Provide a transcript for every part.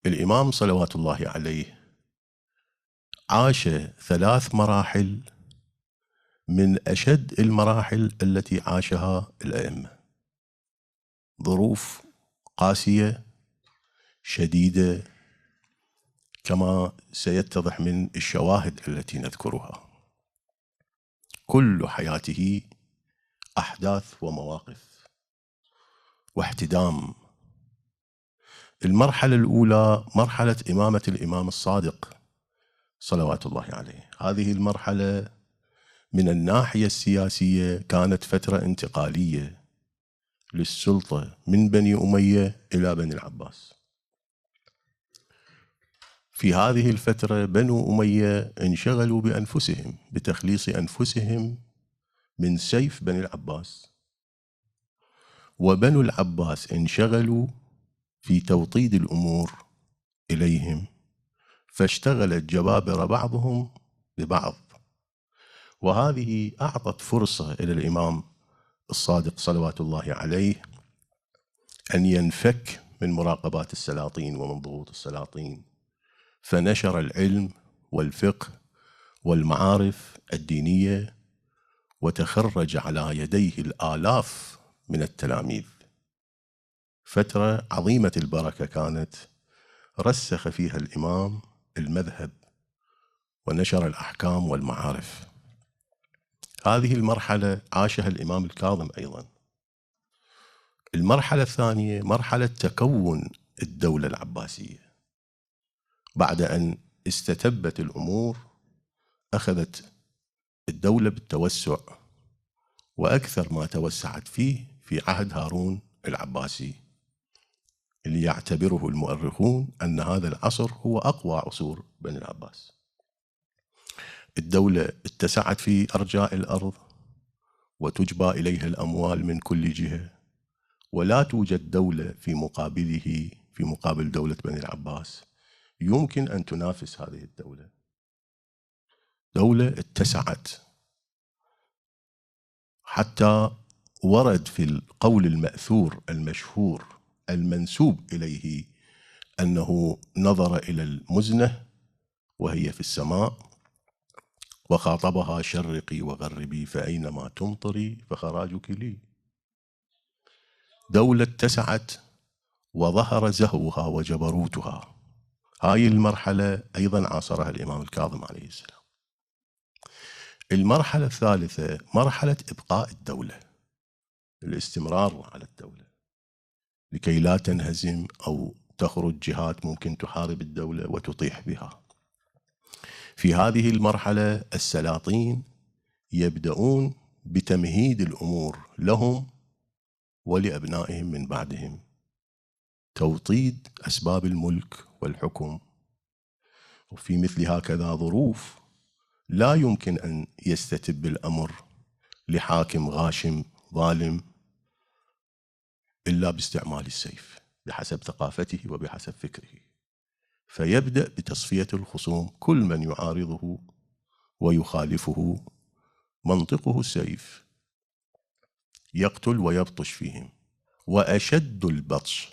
الإمام صلوات الله عليه عاش 3 مراحل من أشد المراحل التي عاشها الأئمة. ظروف قاسية شديدة كما سيتضح من الشواهد التي نذكرها. كل حياته أحداث ومواقف واحتدام. المرحلة الأولى مرحلة إمامة الإمام الصادق صلوات الله عليه. هذه المرحلة من الناحية السياسية كانت فترة انتقالية للسلطة من بني أمية إلى بني العباس. في هذه الفترة بنو أمية انشغلوا بأنفسهم بتخليص أنفسهم من سيف بني العباس، وبنو العباس انشغلوا في توطيد الأمور إليهم، فاشتغل الجبابرة بعضهم ببعض، وهذه أعطت فرصة إلى الإمام الصادق صلوات الله عليه أن ينفك من مراقبات السلاطين ومن ضغوط السلاطين، فنشر العلم والفقه والمعارف الدينية، وتخرج على يديه الآلاف من التلاميذ. فترة عظيمة البركة كانت، رسخ فيها الإمام المذهب ونشر الأحكام والمعارف. هذه المرحلة عاشها الإمام الكاظم أيضا. المرحلة الثانية مرحلة تكون الدولة العباسية. بعد أن استتبت الأمور أخذت الدولة بالتوسع، وأكثر ما توسعت فيه في عهد هارون العباسي، اللي يعتبره المؤرخون أن هذا العصر هو أقوى عصور بني العباس. الدولة اتسعت في أرجاء الأرض وتجبى إليها الأموال من كل جهة، ولا توجد دولة في مقابل دولة بني العباس يمكن أن تنافس هذه الدولة. دولة اتسعت حتى ورد في القول المأثور المشهور المنسوب إليه أنه نظر إلى المزنة وهي في السماء وخاطبها: شرقي وغربي فأينما تمطري فخراجك لي. دولة اتسعت وظهر زهوها وجبروتها. هاي المرحلة أيضا عاصرها الإمام الكاظم عليه السلام. المرحلة الثالثة مرحلة إبقاء الدولة، الاستمرار على الدولة لكي لا تنهزم أو تخرج جهات ممكن تحارب الدولة وتطيح بها. في هذه المرحلة السلاطين يبدأون بتمهيد الأمور لهم ولأبنائهم من بعدهم، توطيد أسباب الملك والحكم. وفي مثل هكذا ظروف لا يمكن أن يستتب الأمر لحاكم غاشم ظالم إلا باستعمال السيف بحسب ثقافته وبحسب فكره، فيبدأ بتصفية الخصوم. كل من يعارضه ويخالفه منطقه السيف، يقتل ويبطش فيهم. وأشد البطش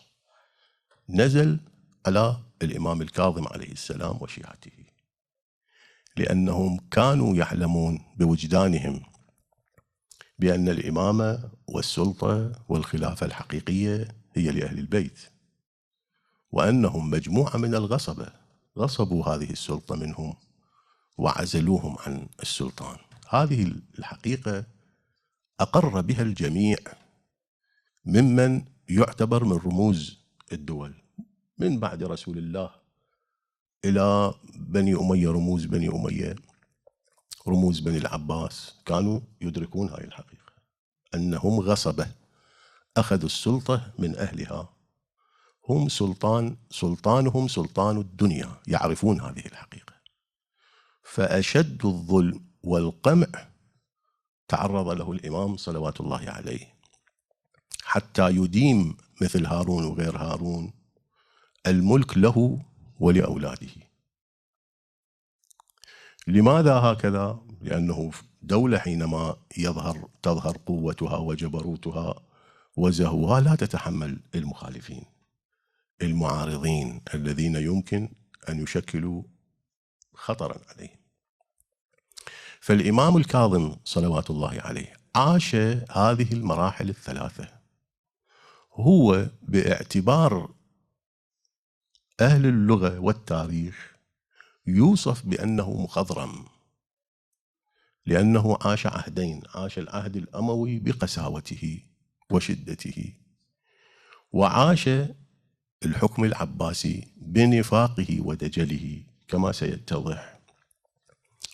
نزل على الإمام الكاظم عليه السلام وشيعته، لأنهم كانوا يعلمون بوجدانهم بأن الإمامة والسلطة والخلافة الحقيقية هي لأهل البيت، وأنهم مجموعة من الغصبة غصبوا هذه السلطة منهم وعزلوهم عن السلطان. هذه الحقيقة أقر بها الجميع ممن يعتبر من رموز الدول من بعد رسول الله إلى بني أمية. رموز بني أمية، رموز بني العباس، كانوا يدركون هاي الحقيقة، أنهم غصبة أخذوا السلطة من أهلها. هم سلطانهم سلطان الدنيا، يعرفون هذه الحقيقة. فأشد الظلم والقمع تعرض له الإمام صلوات الله عليه حتى يديم مثل هارون وغير هارون الملك له ولأولاده. لماذا هكذا؟ لأنه دولة حينما تظهر قوتها وجبروتها وزهوها لا تتحمل المخالفين. المعارضين الذين يمكن أن يشكلوا خطرا عليه. فالإمام الكاظم صلوات الله عليه عاش هذه المراحل الثلاثة. هو باعتبار أهل اللغة والتاريخ يوصف بأنه مخضرم، لأنه عاش عهدين، عاش العهد الأموي بقساوته وشدته، وعاش الحكم العباسي بنفاقه ودجله كما سيتضح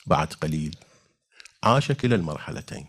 بعد قليل. عاش كلا المرحلتين.